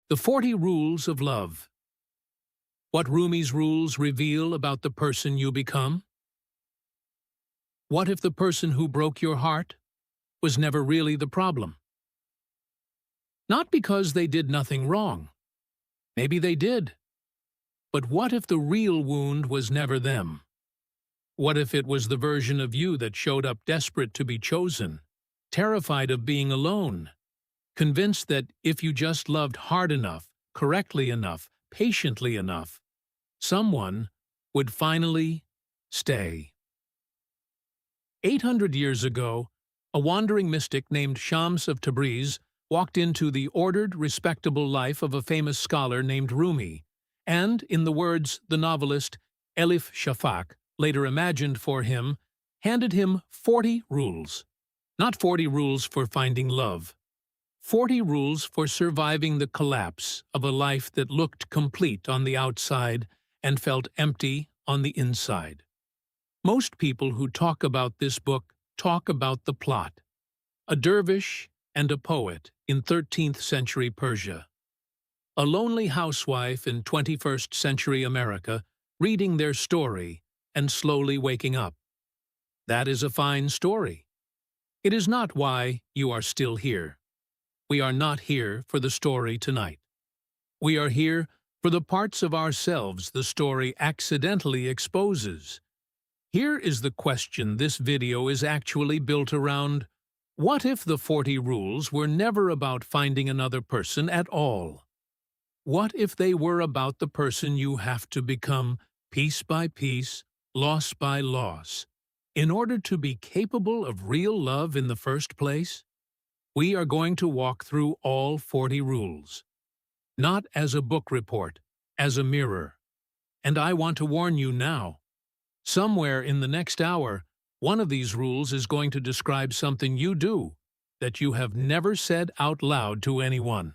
The 40 Rules of Love. What Rumi's rules reveal about the person you become? What if the person who broke your heart was never really the problem? Not because they did nothing wrong. Maybe they did. But what if the real wound was never them? What if it was the version of you that showed up desperate to be chosen, terrified of being alone, convinced that if you just loved hard enough, correctly enough, patiently enough, someone would finally stay? 800 years ago, a wandering mystic named Shams of Tabriz walked into the ordered, respectable life of a famous scholar named Rumi, and, in the words the novelist Elif Shafak later imagined for him, handed him 40 rules. Not 40 rules for finding love. 40 rules for surviving the collapse of a life that looked complete on the outside and felt empty on the inside. Most people who talk about this book talk about the plot. A dervish and a poet in 13th century Persia. A lonely housewife in 21st century America reading their story and slowly waking up. That is a fine story. It is not why you are still here. We are not here for the story tonight. We are here for the parts of ourselves the story accidentally exposes. Here is the question this video is actually built around. What if the 40 rules were never about finding another person at all? What if they were about the person you have to become piece by piece, loss by loss, in order to be capable of real love in the first place? We are going to walk through all 40 rules. Not as a book report, as a mirror. And I want to warn you now. Somewhere in the next hour, one of these rules is going to describe something you do that you have never said out loud to anyone.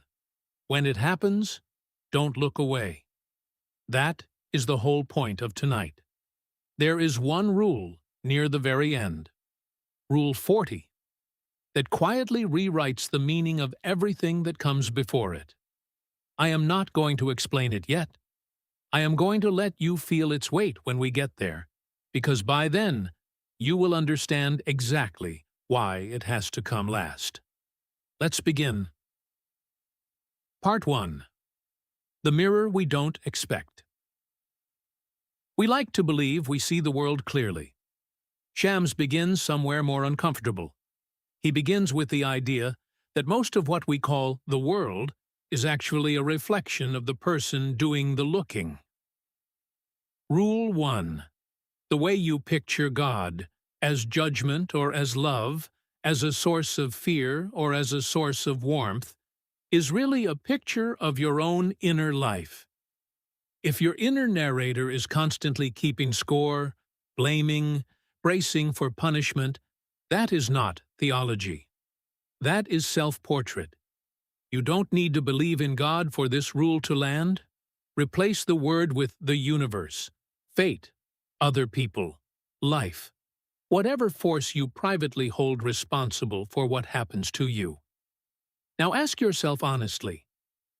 When it happens, don't look away. That is the whole point of tonight. There is one rule near the very end, Rule 40, that quietly rewrites the meaning of everything that comes before it. I am not going to explain it yet. I am going to let you feel its weight when we get there, because by then, you will understand exactly why it has to come last. Let's begin. Part 1. The mirror we don't expect. We like to believe we see the world clearly. Shams begins somewhere more uncomfortable. He begins with the idea that most of what we call the world is actually a reflection of the person doing the looking. Rule 1. The way you picture God, as judgment or as love, as a source of fear or as a source of warmth, is really a picture of your own inner life. If your inner narrator is constantly keeping score, blaming, bracing for punishment, that is not theology. That is self-portrait. You don't need to believe in God for this rule to land. Replace the word with the universe, fate, other people, life, whatever force you privately hold responsible for what happens to you. Now ask yourself honestly,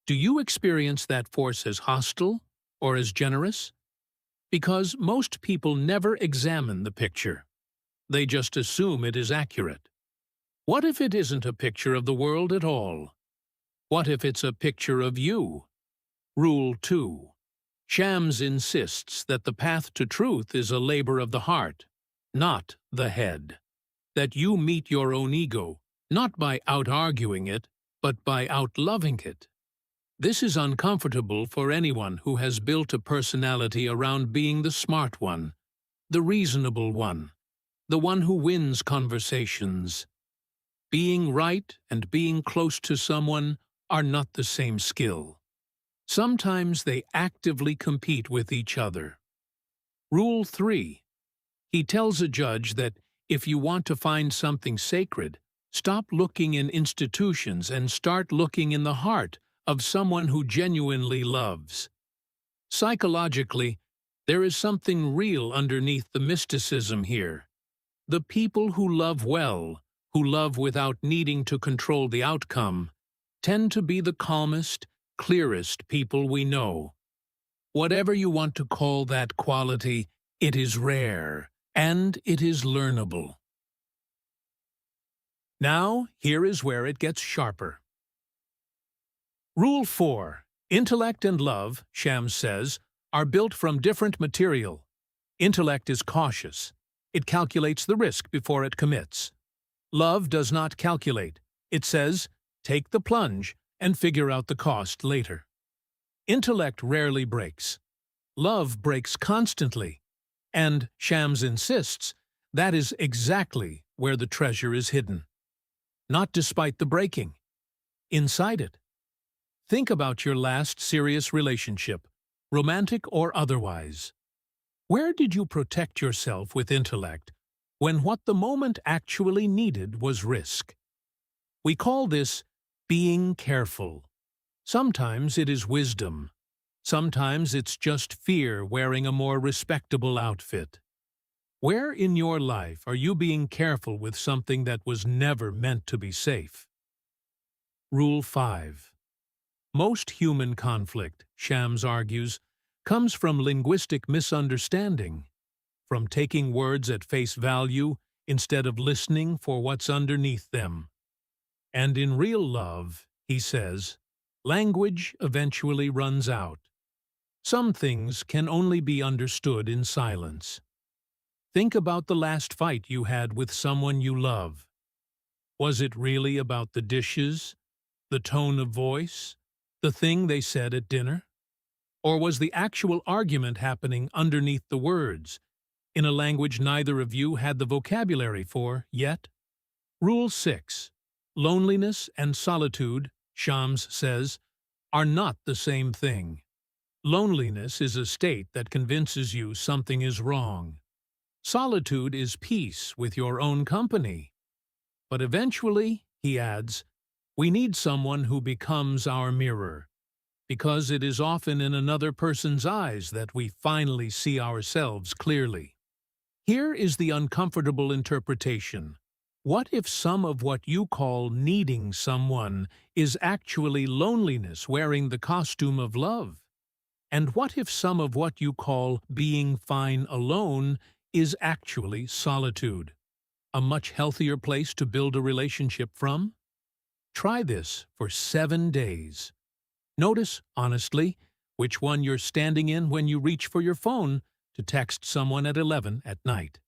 do you experience that force as hostile or as generous? Because most people never examine the picture. They just assume it is accurate. What if it isn't a picture of the world at all? What if it's a picture of you? Rule 2. Shams insists that the path to truth is a labor of the heart, not the head. That you meet your own ego, not by out-arguing it, but by out-loving it. This is uncomfortable for anyone who has built a personality around being the smart one, the reasonable one, the one who wins conversations. Being right and being close to someone are not the same skill. Sometimes they actively compete with each other. Rule 3. He tells a judge that if you want to find something sacred, stop looking in institutions and start looking in the heart of someone who genuinely loves. Psychologically, there is something real underneath the mysticism here. The people who love well, who love without needing to control the outcome, tend to be the calmest, clearest people we know. Whatever you want to call that quality, it is rare, and it is learnable. Now, here is where it gets sharper. Rule 4. Intellect and love, Shams says, are built from different material. Intellect is cautious. It calculates the risk before it commits. Love does not calculate. It says, take the plunge and figure out the cost later. Intellect rarely breaks. Love breaks constantly. And, Shams insists, that is exactly where the treasure is hidden. Not despite the breaking. Inside it. Think about your last serious relationship, romantic or otherwise. Where did you protect yourself with intellect when what the moment actually needed was risk? We call this being careful. Sometimes it is wisdom. Sometimes it's just fear wearing a more respectable outfit. Where in your life are you being careful with something that was never meant to be safe? Rule 5. Most human conflict, Shams argues, comes from linguistic misunderstanding, from taking words at face value instead of listening for what's underneath them. And in real love, he says, language eventually runs out. Some things can only be understood in silence. Think about the last fight you had with someone you love. Was it really about the dishes, the tone of voice, the thing they said at dinner? Or was the actual argument happening underneath the words, in a language neither of you had the vocabulary for yet? Rule 6. Loneliness and solitude, Shams says, are not the same thing. Loneliness is a state that convinces you something is wrong. Solitude is peace with your own company. But eventually, he adds, we need someone who becomes our mirror, because it is often in another person's eyes that we finally see ourselves clearly. Here is the uncomfortable interpretation. What if some of what you call needing someone is actually loneliness wearing the costume of love? And what if some of what you call being fine alone is actually solitude? A much healthier place to build a relationship from? Try this for 7 days. Notice, honestly, which one you're standing in when you reach for your phone to text someone at 11 at night.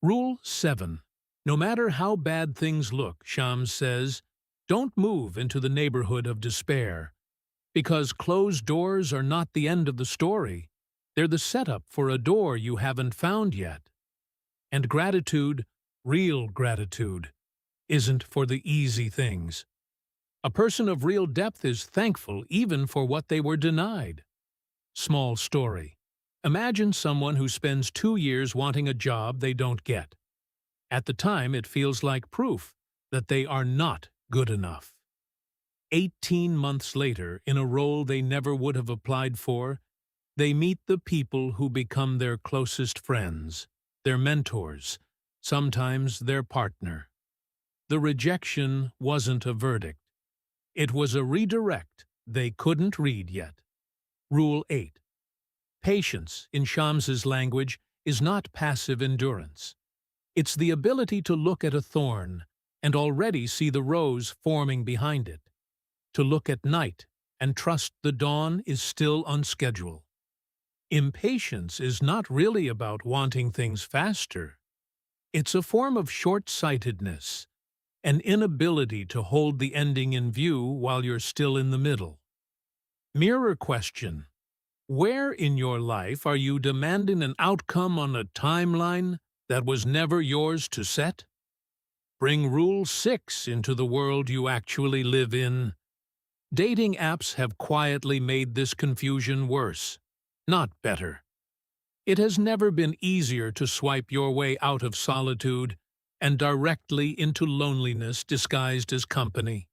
Rule 7. No matter how bad things look, Shams says, don't move into the neighborhood of despair. Because closed doors are not the end of the story. They're the setup for a door you haven't found yet. And gratitude, real gratitude, isn't for the easy things. A person of real depth is thankful even for what they were denied. Small story. Imagine someone who spends 2 years wanting a job they don't get. At the time, it feels like proof that they are not good enough. 18 months later, in a role they never would have applied for, they meet the people who become their closest friends, their mentors, sometimes their partner. The rejection wasn't a verdict. It was a redirect they couldn't read yet. Rule 8. Patience, in Shams's language, is not passive endurance. It's the ability to look at a thorn and already see the rose forming behind it. To look at night and trust the dawn is still on schedule. Impatience is not really about wanting things faster. It's a form of short-sightedness, an inability to hold the ending in view while you're still in the middle. Mirror question. Where in your life are you demanding an outcome on a timeline that was never yours to set? Bring Rule 6 into the world you actually live in. Dating apps have quietly made this confusion worse, not better. It has never been easier to swipe your way out of solitude and directly into loneliness disguised as company.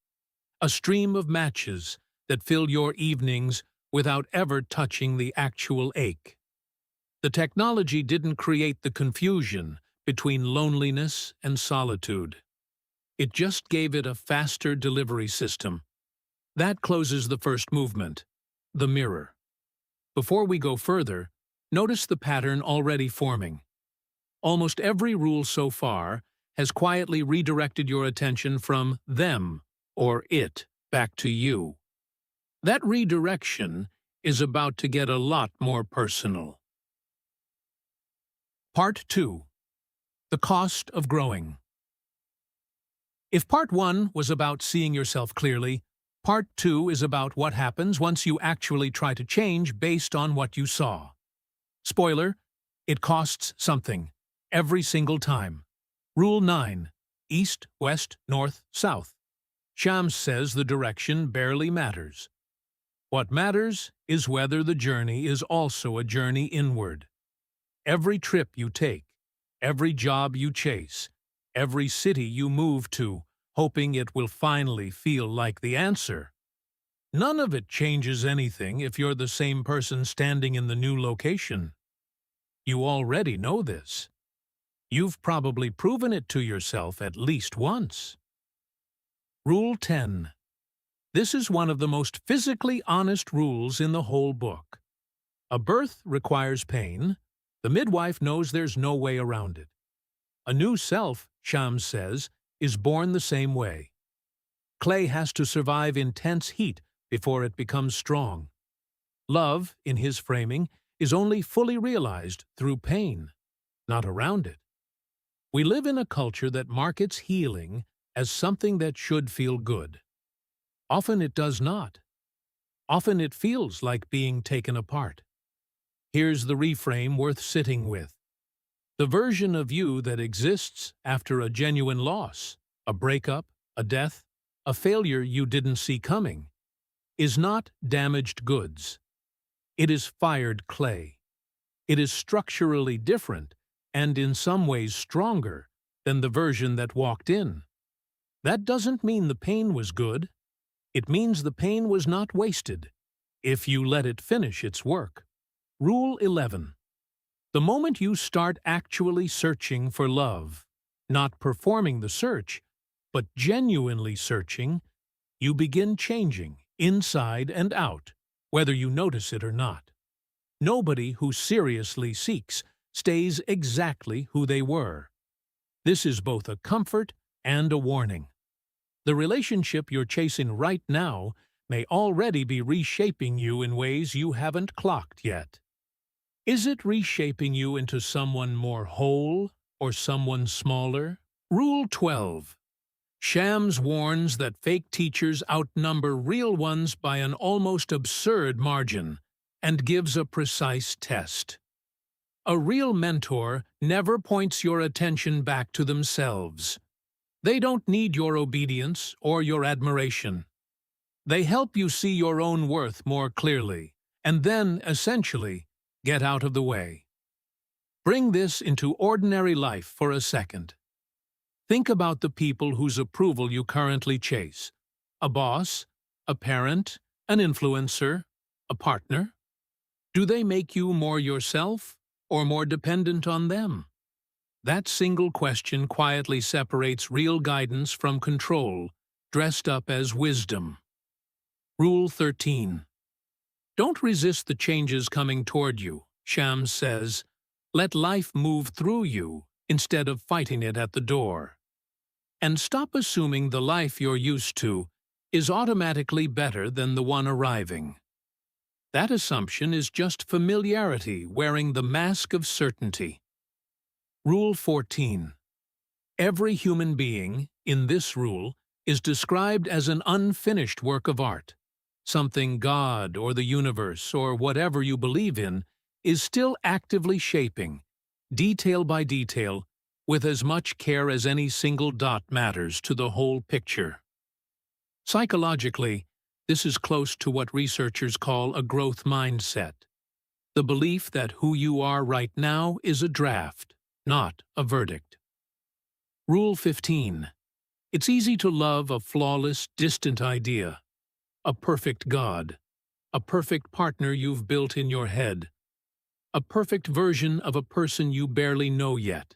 A stream of matches that fill your evenings without ever touching the actual ache. The technology didn't create the confusion between loneliness and solitude. It just gave it a faster delivery system. That closes the first movement, the mirror. Before we go further, notice the pattern already forming. Almost every rule so far has quietly redirected your attention from them or it back to you. That redirection is about to get a lot more personal. Part 2. The Cost of Growing. If Part 1 was about seeing yourself clearly, Part 2 is about what happens once you actually try to change based on what you saw. Spoiler, it costs something, every single time. Rule 9. East, west, north, south. Shams says the direction barely matters. What matters is whether the journey is also a journey inward. Every trip you take, every job you chase, every city you move to, hoping it will finally feel like the answer. None of it changes anything if you're the same person standing in the new location. You already know this. You've probably proven it to yourself at least once. Rule 10. This is one of the most physically honest rules in the whole book. A birth requires pain. The midwife knows there's no way around it. A new self, Shams says, is born the same way. Clay has to survive intense heat before it becomes strong. Love, in his framing, is only fully realized through pain, not around it. We live in a culture that markets healing as something that should feel good. Often it does not. Often it feels like being taken apart. Here's the reframe worth sitting with. The version of you that exists after a genuine loss, a breakup, a death, a failure you didn't see coming, is not damaged goods. It is fired clay. It is structurally different and in some ways stronger than the version that walked in. That doesn't mean the pain was good. It means the pain was not wasted, if you let it finish its work. Rule 11. The moment you start actually searching for love, not performing the search, but genuinely searching, you begin changing, inside and out, whether you notice it or not. Nobody who seriously seeks stays exactly who they were. This is both a comfort and a warning. The relationship you're chasing right now may already be reshaping you in ways you haven't clocked yet. Is it reshaping you into someone more whole or someone smaller? Rule 12. Shams warns that fake teachers outnumber real ones by an almost absurd margin and gives a precise test. A real mentor never points your attention back to themselves. They don't need your obedience or your admiration. They help you see your own worth more clearly, and then, essentially, get out of the way. Bring this into ordinary life for a second. Think about the people whose approval you currently chase. A boss, a parent, an influencer, a partner. Do they make you more yourself or more dependent on them? That single question quietly separates real guidance from control, dressed up as wisdom. Rule 13. Don't resist the changes coming toward you, Shams says. Let life move through you instead of fighting it at the door. And stop assuming the life you're used to is automatically better than the one arriving. That assumption is just familiarity wearing the mask of certainty. Rule 14. Every human being, in this rule, is described as an unfinished work of art. Something God or the universe or whatever you believe in is still actively shaping, detail by detail, with as much care as any single dot matters to the whole picture. Psychologically, this is close to what researchers call a growth mindset, the belief that who you are right now is a draft, not a verdict. Rule 15. It's easy to love a flawless, distant idea, a perfect God, a perfect partner you've built in your head, a perfect version of a person you barely know yet.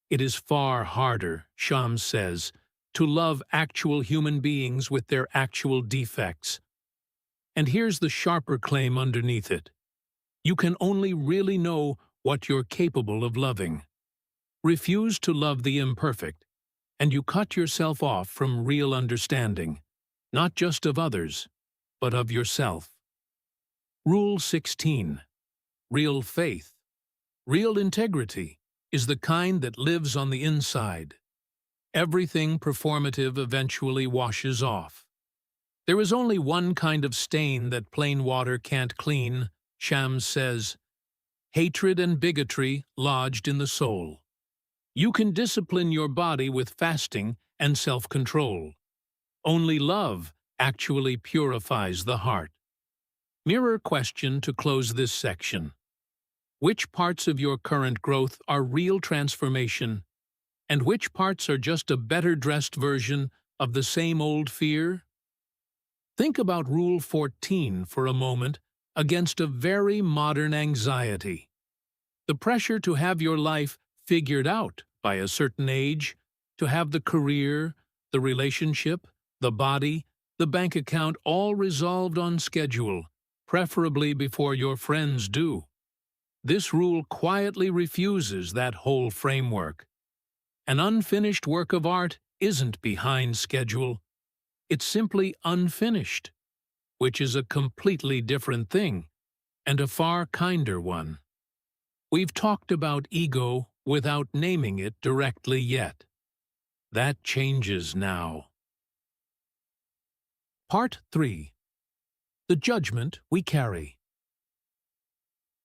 It is far harder, Shams says, to love actual human beings with their actual defects. And here's the sharper claim underneath it. You can only really know what you're capable of loving. Refuse to love the imperfect, and you cut yourself off from real understanding, not just of others, but of yourself. Rule 16. Real faith, real integrity, is the kind that lives on the inside. Everything performative eventually washes off. There is only one kind of stain that plain water can't clean, Shams says: hatred and bigotry lodged in the soul. You can discipline your body with fasting and self-control. Only love actually purifies the heart. Mirror question to close this section. Which parts of your current growth are real transformation, and which parts are just a better-dressed version of the same old fear? Think about Rule 14 for a moment against a very modern anxiety. The pressure to have your life figured out by a certain age, to have the career, the relationship, the body, the bank account all resolved on schedule, preferably before your friends do. This rule quietly refuses that whole framework. An unfinished work of art isn't behind schedule. It's simply unfinished, which is a completely different thing, and a far kinder one. We've talked about ego without naming it directly yet. That changes now. Part 3. The Judgment We Carry.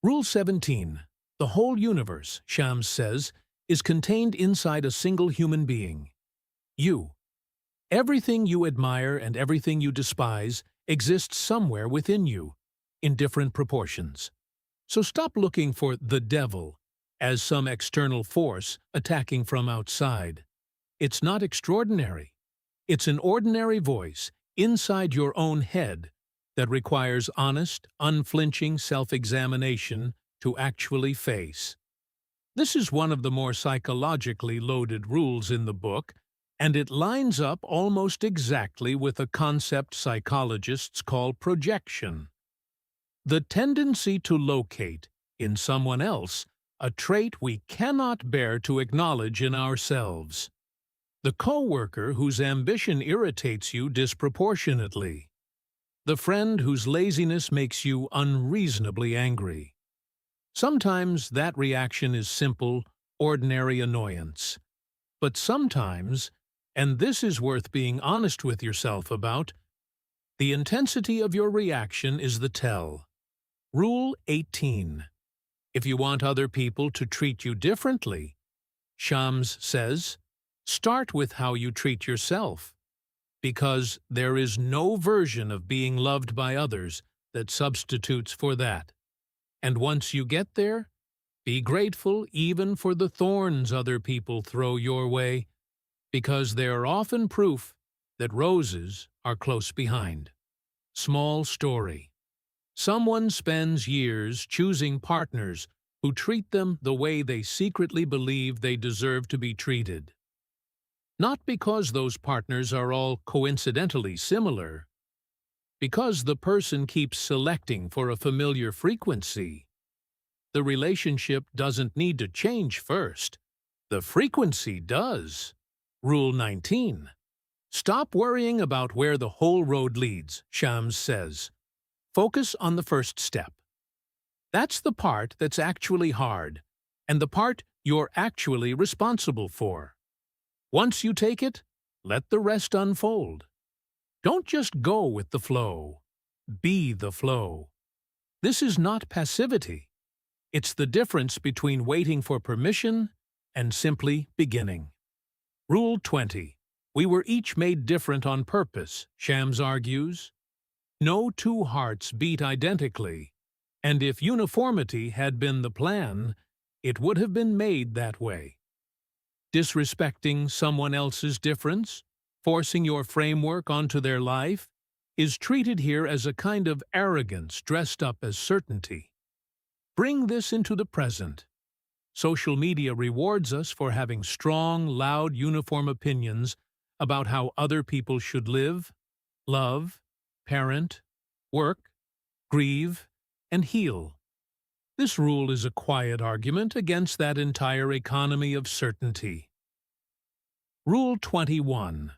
Rule 17. The whole universe, Shams says, is contained inside a single human being. You. Everything you admire and everything you despise exists somewhere within you, in different proportions. So stop looking for the devil as some external force attacking from outside. It's not extraordinary. It's an ordinary voice inside your own head that requires honest, unflinching self-examination to actually face. This is one of the more psychologically loaded rules in the book, and it lines up almost exactly with a concept psychologists call projection. The tendency to locate, in someone else, a trait we cannot bear to acknowledge in ourselves. The coworker whose ambition irritates you disproportionately. The friend whose laziness makes you unreasonably angry. Sometimes that reaction is simple, ordinary annoyance. But sometimes, and this is worth being honest with yourself about, the intensity of your reaction is the tell. Rule 18. If you want other people to treat you differently, Shams says, start with how you treat yourself, because there is no version of being loved by others that substitutes for that. And once you get there, be grateful even for the thorns other people throw your way, because they are often proof that roses are close behind. Small story. Someone spends years choosing partners who treat them the way they secretly believe they deserve to be treated. Not because those partners are all coincidentally similar, because the person keeps selecting for a familiar frequency. The relationship doesn't need to change first. The frequency does. Rule 19. Stop worrying about where the whole road leads, Shams says. Focus on the first step. That's the part that's actually hard, and the part you're actually responsible for. Once you take it, let the rest unfold. Don't just go with the flow. Be the flow. This is not passivity. It's the difference between waiting for permission and simply beginning. Rule 20. We were each made different on purpose, Shams argues. No two hearts beat identically, and if uniformity had been the plan, it would have been made that way. Disrespecting someone else's difference, forcing your framework onto their life, is treated here as a kind of arrogance dressed up as certainty. Bring this into the present. Social media rewards us for having strong, loud, uniform opinions about how other people should live, love, parent, work, grieve, and heal. This rule is a quiet argument against that entire economy of certainty. Rule 21.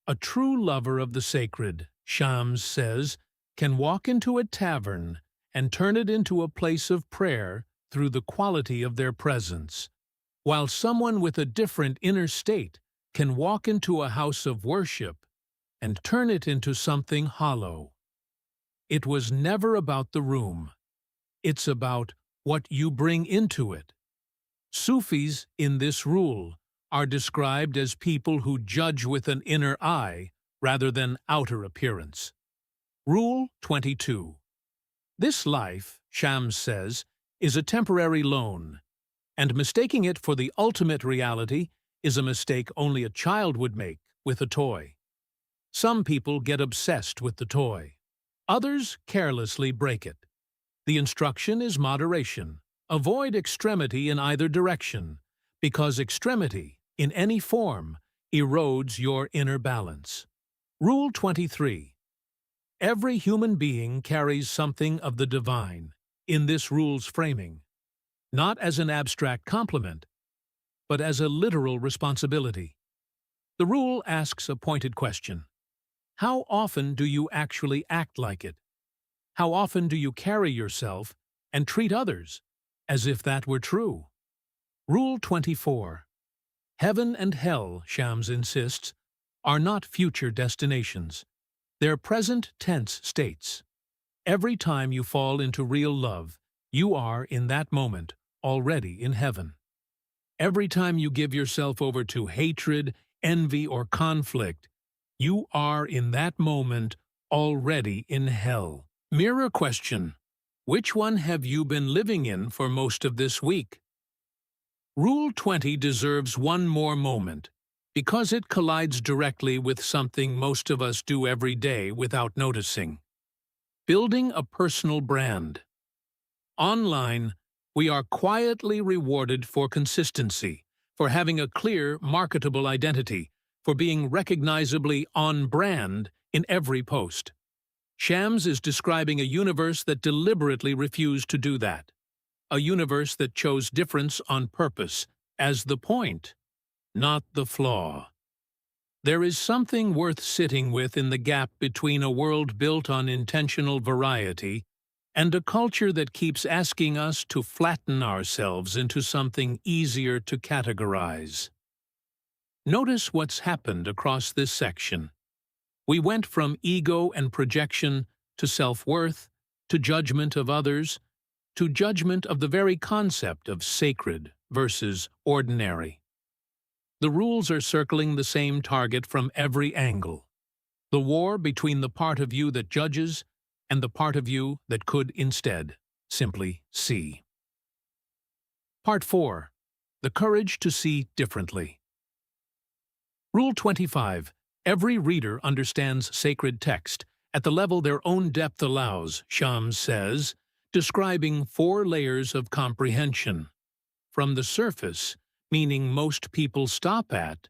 A true lover of the sacred, Shams says, can walk into a tavern and turn it into a place of prayer through the quality of their presence, while someone with a different inner state can walk into a house of worship and turn it into something hollow. It was never about the room. It's about what you bring into it. Sufis, in this rule, are described as people who judge with an inner eye rather than outer appearance. Rule 22. This life, Shams says, is a temporary loan, and mistaking it for the ultimate reality is a mistake only a child would make with a toy. Some people get obsessed with the toy. Others carelessly break it. The instruction is moderation. Avoid extremity in either direction, because extremity, in any form, erodes your inner balance. Rule 23. Every human being carries something of the divine in this rule's framing, not as an abstract compliment, but as a literal responsibility. The rule asks a pointed question. How often do you actually act like it? How often do you carry yourself and treat others as if that were true? Rule 24. Heaven and hell, Shams insists, are not future destinations. They're present tense states. Every time you fall into real love, you are, in that moment, already in heaven. Every time you give yourself over to hatred, envy, or conflict, you are, in that moment, already in hell. Mirror question. Which one have you been living in for most of this week? Rule 20 deserves one more moment, because it collides directly with something most of us do every day without noticing. Building a personal brand. Online, we are quietly rewarded for consistency, for having a clear, marketable identity, for being recognizably on brand in every post. Shams is describing a universe that deliberately refused to do that. A universe that chose difference on purpose as the point, not the flaw. There is something worth sitting with in the gap between a world built on intentional variety and a culture that keeps asking us to flatten ourselves into something easier to categorize. Notice what's happened across this section. We went from ego and projection to self-worth, to judgment of others, to judgment of the very concept of sacred versus ordinary. The rules are circling the same target from every angle. The war between the part of you that judges and the part of you that could instead simply see. Part 4. The courage to see differently. Rule 25. Every reader understands sacred text at the level their own depth allows, Shams says, describing 4 layers of comprehension. From the surface, meaning most people stop at,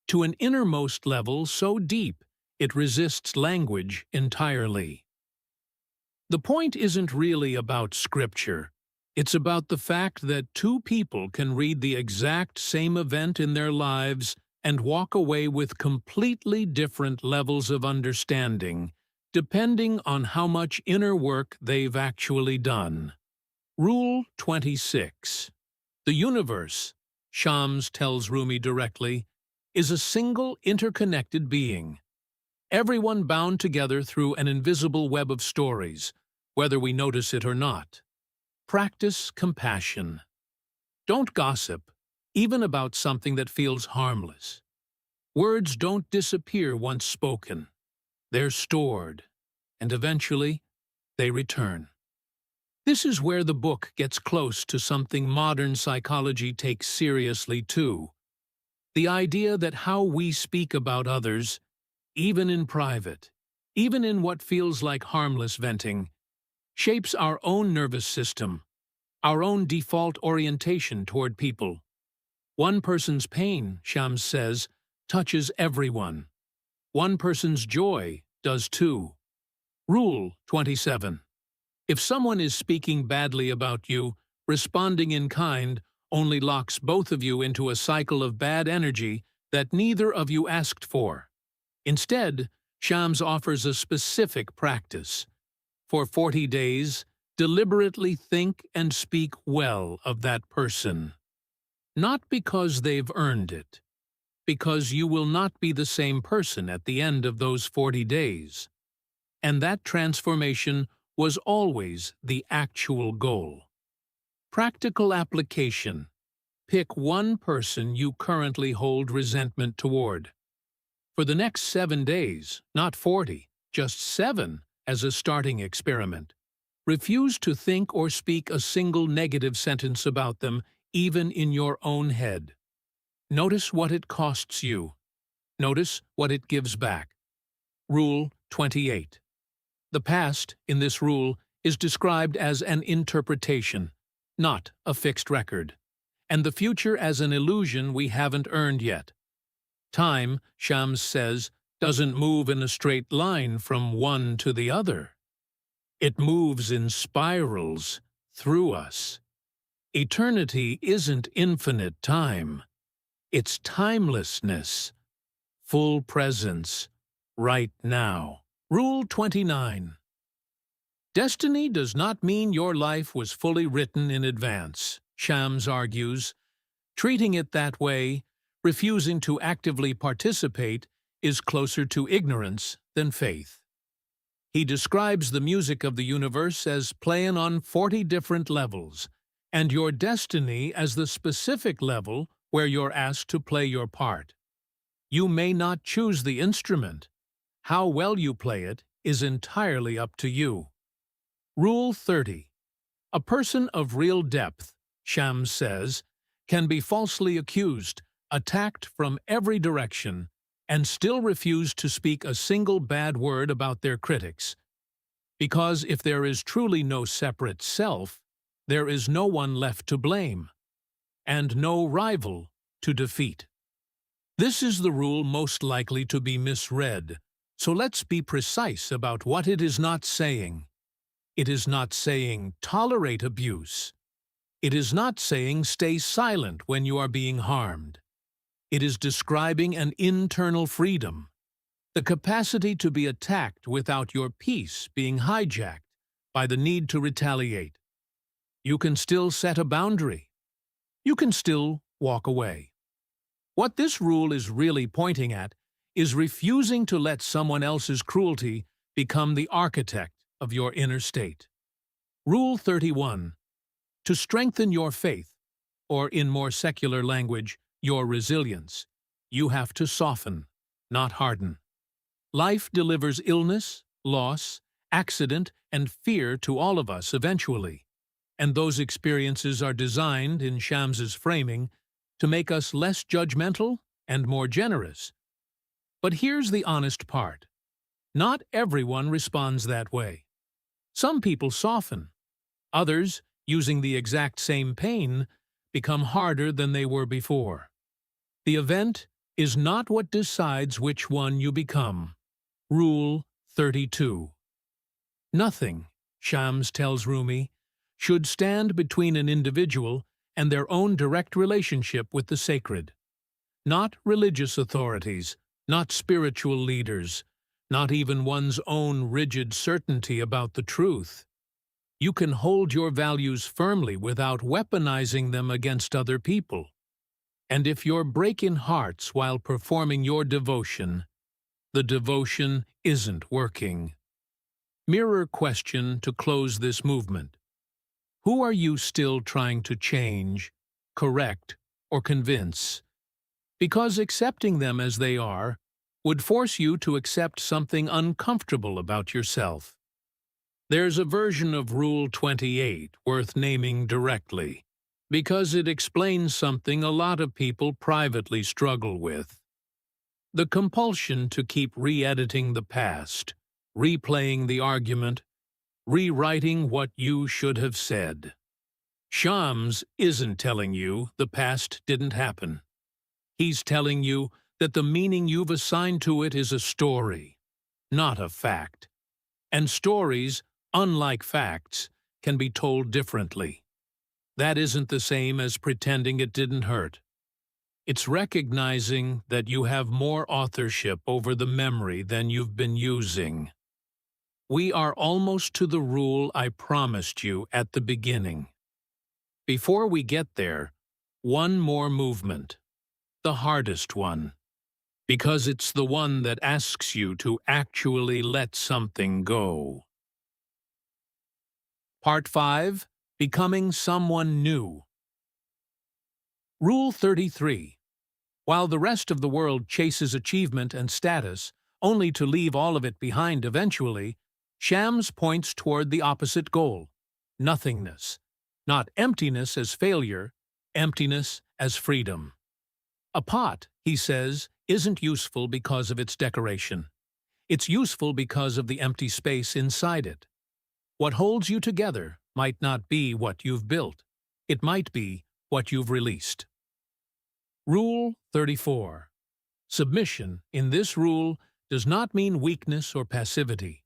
to an innermost level so deep it resists language entirely. The point isn't really about scripture. It's about the fact that 2 people can read the exact same event in their lives and walk away with completely different levels of understanding, depending on how much inner work they've actually done. Rule 26. The universe, Shams tells Rumi directly, is a single interconnected being. Everyone bound together through an invisible web of stories, whether we notice it or not. Practice compassion. Don't gossip, even about something that feels harmless. Words don't disappear once spoken. They're stored, and eventually, they return. This is where the book gets close to something modern psychology takes seriously too. The idea that how we speak about others, even in private, even in what feels like harmless venting, shapes our own nervous system, our own default orientation toward people. One person's pain, Shams says, touches everyone. One person's joy does too. Rule 27. If someone is speaking badly about you, responding in kind only locks both of you into a cycle of bad energy that neither of you asked for. Instead, Shams offers a specific practice. For 40 days, deliberately think and speak well of that person. Not because they've earned it, because you will not be the same person at the end of those 40 days. And that transformation was always the actual goal. Practical application. Pick one person you currently hold resentment toward. For the next 7 days, not 40, just 7 as a starting experiment, refuse to think or speak a single negative sentence about them, even in your own head. Notice what it costs you. Notice what it gives back. Rule 28. The past, in this rule, is described as an interpretation, not a fixed record, and the future as an illusion we haven't earned yet. Time, Shams says, doesn't move in a straight line from one to the other. It moves in spirals through us. Eternity isn't infinite time. It's timelessness, full presence, right now. Rule 29. Destiny does not mean your life was fully written in advance, Shams argues. Treating it that way, refusing to actively participate, is closer to ignorance than faith. He describes the music of the universe as playing on 40 different levels, and your destiny as the specific level where you're asked to play your part. You may not choose the instrument. How well you play it is entirely up to you. Rule 30. A person of real depth, Shams says, can be falsely accused, attacked from every direction, and still refuse to speak a single bad word about their critics. Because if there is truly no separate self, there is no one left to blame, and no rival to defeat. This is the rule most likely to be misread, so let's be precise about what it is not saying. It is not saying tolerate abuse. It is not saying stay silent when you are being harmed. It is describing an internal freedom, the capacity to be attacked without your peace being hijacked by the need to retaliate. You can still set a boundary. You can still walk away. What this rule is really pointing at is refusing to let someone else's cruelty become the architect of your inner state. Rule 31. To strengthen your faith, or in more secular language, your resilience, you have to soften, not harden. Life delivers illness, loss, accident, and fear to all of us eventually, and those experiences are designed, in Shams's framing, to make us less judgmental and more generous. But here's the honest part. Not everyone responds that way. Some people soften. Others, using the exact same pain, become harder than they were before. The event is not what decides which one you become. Rule 32. Nothing, Shams tells Rumi, should stand between an individual and their own direct relationship with the sacred. Not religious authorities, not spiritual leaders, not even one's own rigid certainty about the truth. You can hold your values firmly without weaponizing them against other people. And if you're breaking hearts while performing your devotion, the devotion isn't working. Mirror question to close this movement. Who are you still trying to change, correct, or convince? Because accepting them as they are would force you to accept something uncomfortable about yourself. There's a version of Rule 28 worth naming directly, because it explains something a lot of people privately struggle with. The compulsion to keep re-editing the past, replaying the argument, rewriting what you should have said. Shams isn't telling you the past didn't happen. He's telling you that the meaning you've assigned to it is a story, not a fact. And stories, unlike facts, can be told differently. That isn't the same as pretending it didn't hurt. It's recognizing that you have more authorship over the memory than you've been using. We are almost to the rule I promised you at the beginning. Before we get there, one more movement. The hardest one. Because it's the one that asks you to actually let something go. Part 5. Becoming Someone New. Rule 33. While the rest of the world chases achievement and status, only to leave all of it behind eventually, Shams points toward the opposite goal, nothingness. Not emptiness as failure, emptiness as freedom. A pot, he says, isn't useful because of its decoration. It's useful because of the empty space inside it. What holds you together might not be what you've built. It might be what you've released. Rule 34. Submission, in this rule, does not mean weakness or passivity.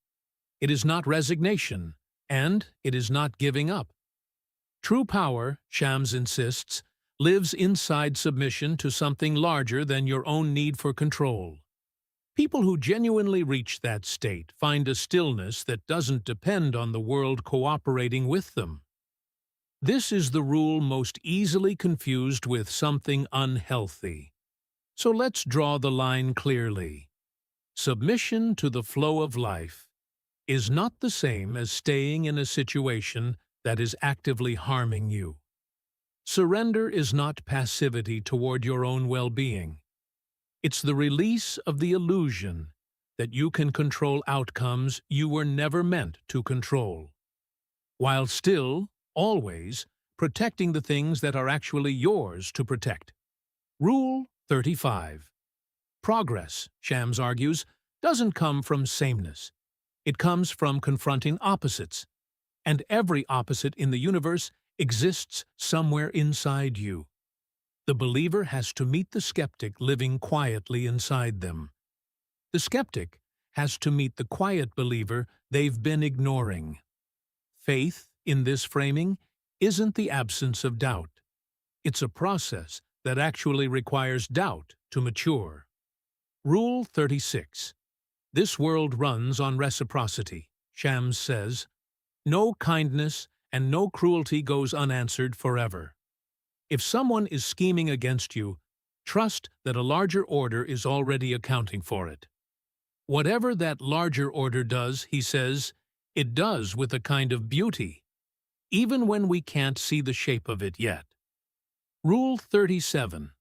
It is not resignation, and it is not giving up. True power, Shams insists, lives inside submission to something larger than your own need for control. People who genuinely reach that state find a stillness that doesn't depend on the world cooperating with them. This is the rule most easily confused with something unhealthy. So let's draw the line clearly. Submission to the flow of life is not the same as staying in a situation that is actively harming you. Surrender is not passivity toward your own well-being. It's the release of the illusion that you can control outcomes you were never meant to control, while still, always, protecting the things that are actually yours to protect. Rule 35. Progress, Shams argues, doesn't come from sameness. It comes from confronting opposites, and every opposite in the universe exists somewhere inside you. The believer has to meet the skeptic living quietly inside them. The skeptic has to meet the quiet believer they've been ignoring. Faith, in this framing, isn't the absence of doubt. It's a process that actually requires doubt to mature. Rule 36. This world runs on reciprocity, Shams says. No kindness and no cruelty goes unanswered forever. If someone is scheming against you, trust that a larger order is already accounting for it. Whatever that larger order does, he says, it does with a kind of beauty, even when we can't see the shape of it yet. Rule 37.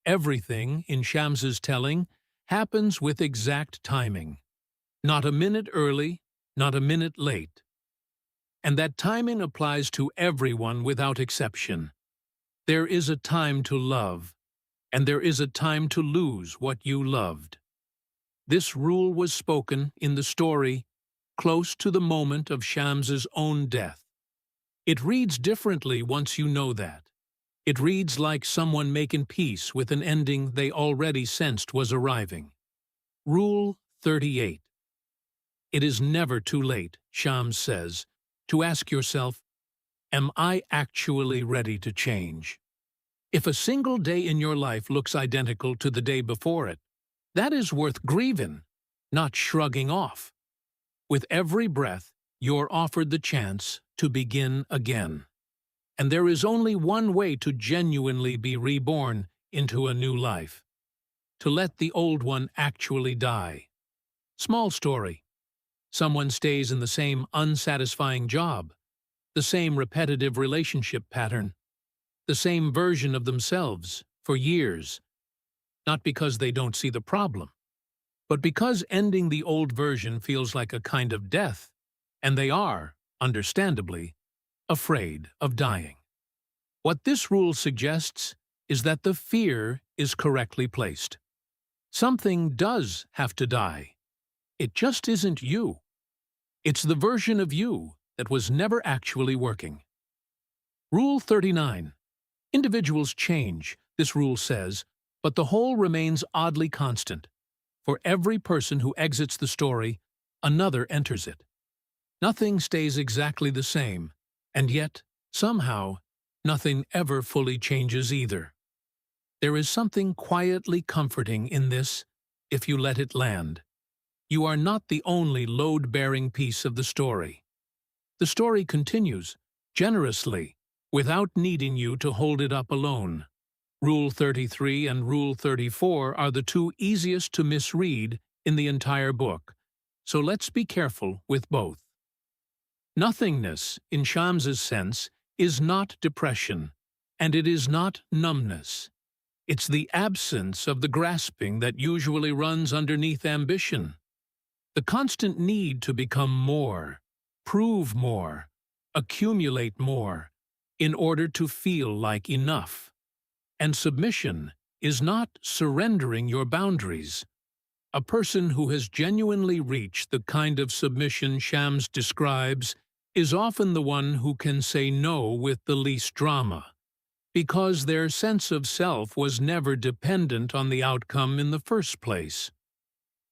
Everything, in Shams's telling, happens with exact timing. Not a minute early, not a minute late. And that timing applies to everyone without exception. There is a time to love, and there is a time to lose what you loved. This rule was spoken in the story close to the moment of Shams's own death. It reads differently once you know that. It reads like someone making peace with an ending they already sensed was arriving. Rule 38. It is never too late, Shams says, to ask yourself, am I actually ready to change? If a single day in your life looks identical to the day before it, that is worth grieving, not shrugging off. With every breath, you're offered the chance to begin again. And there is only one way to genuinely be reborn into a new life: to let the old one actually die. Small story. Someone stays in the same unsatisfying job, the same repetitive relationship pattern, the same version of themselves for years, not because they don't see the problem, but because ending the old version feels like a kind of death, and they are, understandably, afraid of dying. What this rule suggests is that the fear is correctly placed. Something does have to die. It just isn't you. It's the version of you that was never actually working. Rule 39. Individuals change, this rule says, but the whole remains oddly constant. For every person who exits the story, another enters it. Nothing stays exactly the same, and yet, somehow, nothing ever fully changes either. There is something quietly comforting in this, if you let it land. You are not the only load-bearing piece of the story. The story continues, generously, without needing you to hold it up alone. Rule 33 and Rule 34 are the two easiest to misread in the entire book, so let's be careful with both. Nothingness, in Shams's sense, is not depression, and it is not numbness. It's the absence of the grasping that usually runs underneath ambition. The constant need to become more, prove more, accumulate more, in order to feel like enough. And submission is not surrendering your boundaries. A person who has genuinely reached the kind of submission Shams describes is often the one who can say no with the least drama, because their sense of self was never dependent on the outcome in the first place.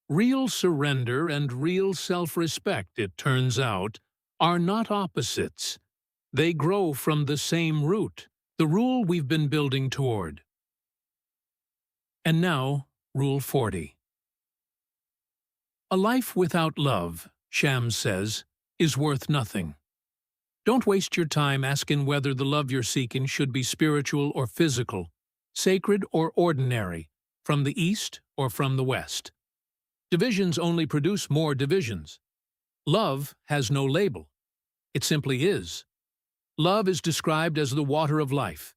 Real surrender and real self-respect, it turns out, are not opposites. They grow from the same root, the rule we've been building toward. And now, Rule 40. A life without love, Shams says, is worth nothing. Don't waste your time asking whether the love you're seeking should be spiritual or physical, sacred or ordinary, from the East or from the West. Divisions only produce more divisions. Love has no label. It simply is. Love is described as the water of life,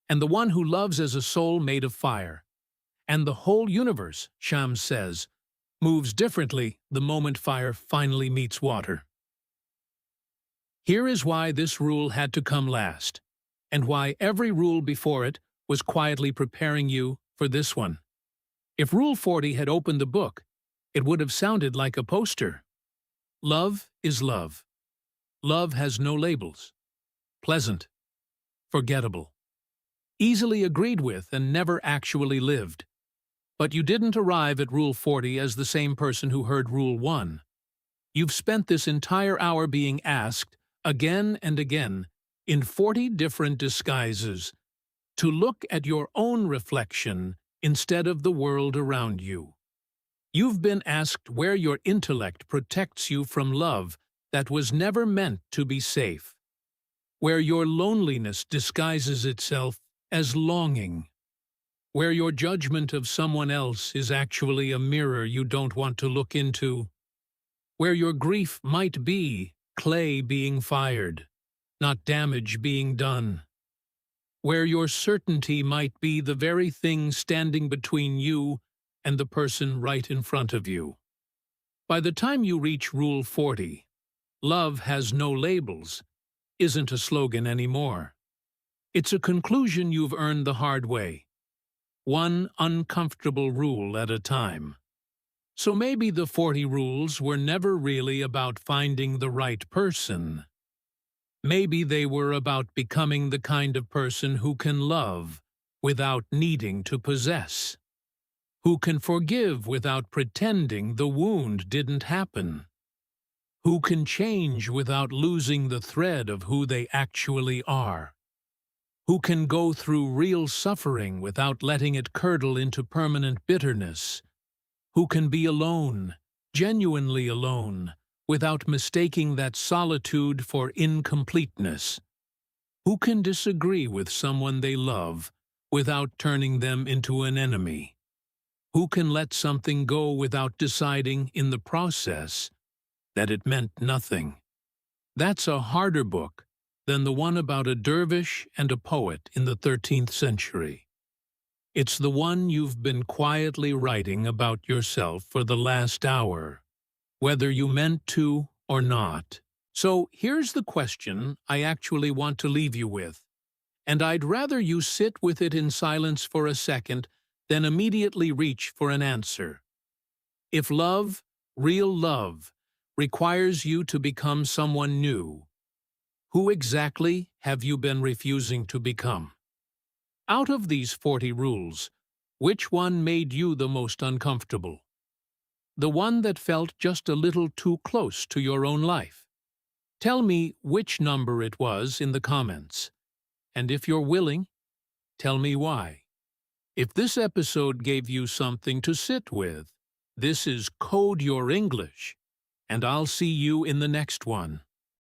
and the one who loves as a soul made of fire. And the whole universe, Shams says, moves differently the moment fire finally meets water. Here is why this rule had to come last, and why every rule before it was quietly preparing you for this one. If Rule 40 had opened the book, it would have sounded like a poster. Love is love. Love has no labels. Pleasant. Forgettable. Easily agreed with and never actually lived. But you didn't arrive at Rule 40 as the same person who heard Rule 1. You've spent this entire hour being asked, again and again, in 40 different disguises, to look at your own reflection instead of the world around you. You've been asked where your intellect protects you from love that was never meant to be safe, where your loneliness disguises itself as longing, where your judgment of someone else is actually a mirror you don't want to look into, where your grief might be clay being fired, not damage being done, where your certainty might be the very thing standing between you and the person right in front of you. By the time you reach Rule 40, love has no labels isn't a slogan anymore. It's a conclusion you've earned the hard way, one uncomfortable rule at a time. So maybe the 40 rules were never really about finding the right person. Maybe they were about becoming the kind of person who can love without needing to possess, who can forgive without pretending the wound didn't happen, who can change without losing the thread of who they actually are, who can go through real suffering without letting it curdle into permanent bitterness, who can be alone, genuinely alone, without mistaking that solitude for incompleteness, who can disagree with someone they love without turning them into an enemy, who can let something go without deciding in the process that it meant nothing. That's a harder book than the one about a dervish and a poet in the 13th century. It's the one you've been quietly writing about yourself for the last hour, whether you meant to or not. So here's the question I actually want to leave you with, and I'd rather you sit with it in silence for a second than immediately reach for an answer. If love, real love, requires you to become someone new, who exactly have you been refusing to become? Out of these 40 rules, Which one made you the most uncomfortable? The one that felt just a little too close to your own life? Tell me which number it was in the comments. And if you're willing, tell me why. If this episode gave you something to sit with, this is Code Your English, and I'll see you in the next one.